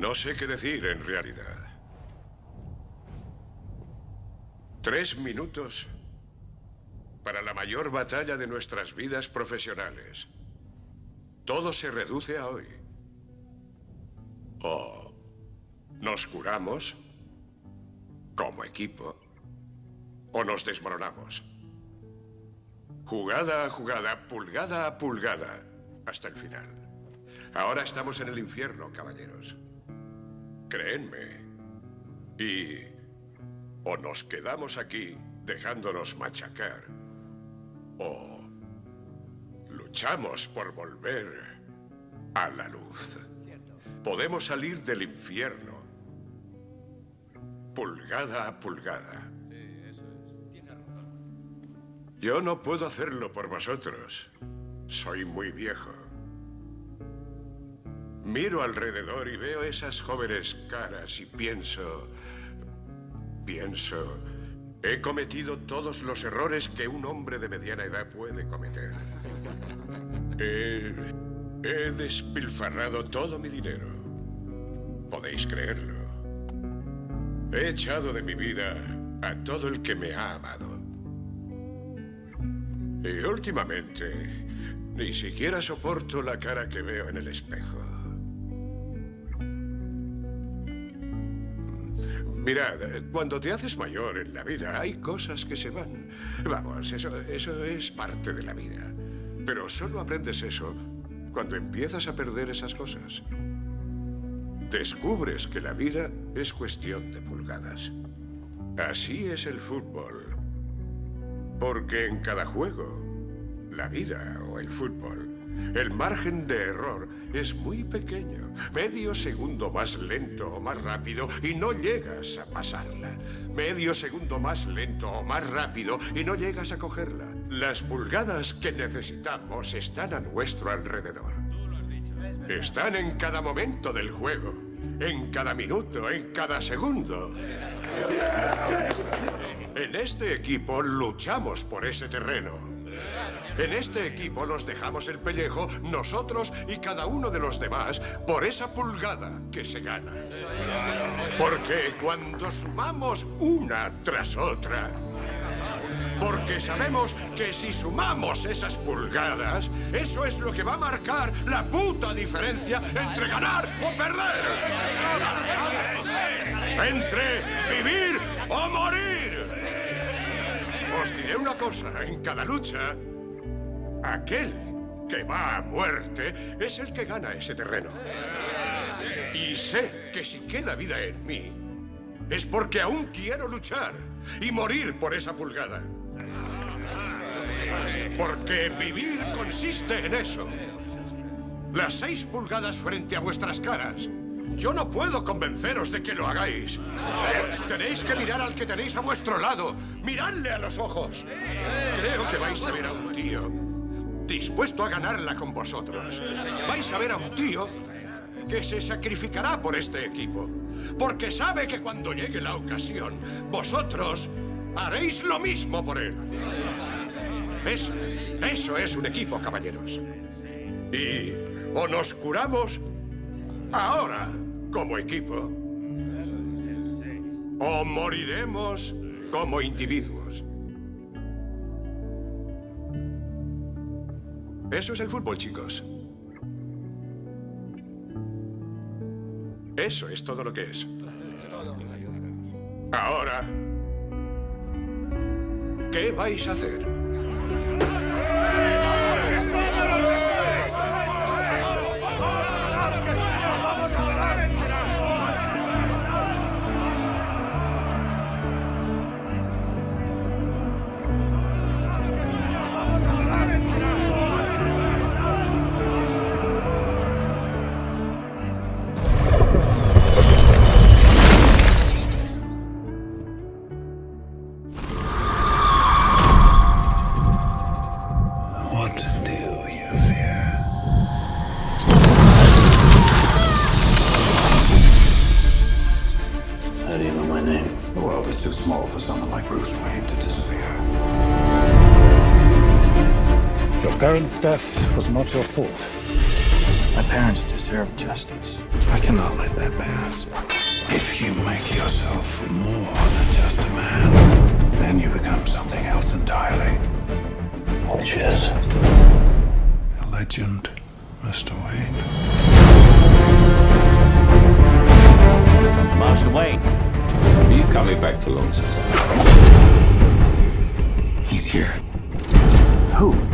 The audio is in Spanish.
No sé qué decir en realidad. 3 minutos para la mayor batalla de nuestras vidas profesionales. Todo se reduce a hoy. O nos curamos como equipo o nos desmoronamos. Jugada a jugada, pulgada a pulgada, hasta el final. Ahora estamos en el infierno, caballeros. Créenme. Y o nos quedamos aquí dejándonos machacar, o luchamos por volver a la luz. Podemos salir del infierno, pulgada a pulgada. Yo no puedo hacerlo por vosotros. Soy muy viejo. Miro alrededor y veo esas jóvenes caras y pienso... He cometido todos los errores que un hombre de mediana edad puede cometer. He despilfarrado todo mi dinero. Podéis creerlo. He echado de mi vida a todo el que me ha amado. Y últimamente, ni siquiera soporto la cara que veo en el espejo. Mirad, cuando te haces mayor en la vida, hay cosas que se van. Vamos, eso es parte de la vida. Pero solo aprendes eso cuando empiezas a perder esas cosas. Descubres que la vida es cuestión de pulgadas. Así es el fútbol. Porque en cada juego, la vida o el fútbol, el margen de error es muy pequeño. Medio segundo más lento o más rápido y no llegas a pasarla. Medio segundo más lento o más rápido y no llegas a cogerla. Las pulgadas que necesitamos están a nuestro alrededor. Están en cada momento del juego, en cada minuto, en cada segundo. En este equipo luchamos por ese terreno. En este equipo nos dejamos el pellejo, nosotros y cada uno de los demás, por esa pulgada que se gana. Porque cuando sumamos una tras otra, porque sabemos que si sumamos esas pulgadas, eso es lo que va a marcar la puta diferencia entre ganar o perder. Entre vivir o morir. Os diré una cosa, en cada lucha, aquel que va a muerte es el que gana ese terreno. Y sé que si queda vida en mí, es porque aún quiero luchar y morir por esa pulgada. Porque vivir consiste en eso. Las 6 pulgadas frente a vuestras caras. Yo no puedo convenceros de que lo hagáis. Tenéis que mirar al que tenéis a vuestro lado. Miradle a los ojos. Creo que vais a ver a un tío dispuesto a ganarla con vosotros. Vais a ver a un tío que se sacrificará por este equipo. Porque sabe que cuando llegue la ocasión, vosotros haréis lo mismo por él. Eso es un equipo, caballeros. Y o nos curamos ahora como equipo, o moriremos como individuos. Eso es el fútbol, chicos. Eso es todo lo que es. Ahora, ¿qué vais a hacer? Your parents' death was not your fault. My parents deserve justice. I cannot let that pass. If you make yourself more than just a man, then you become something else entirely. Which is? A legend, Mr. Wayne. Master Wayne. Are you coming back for long, sir? He's here. Who?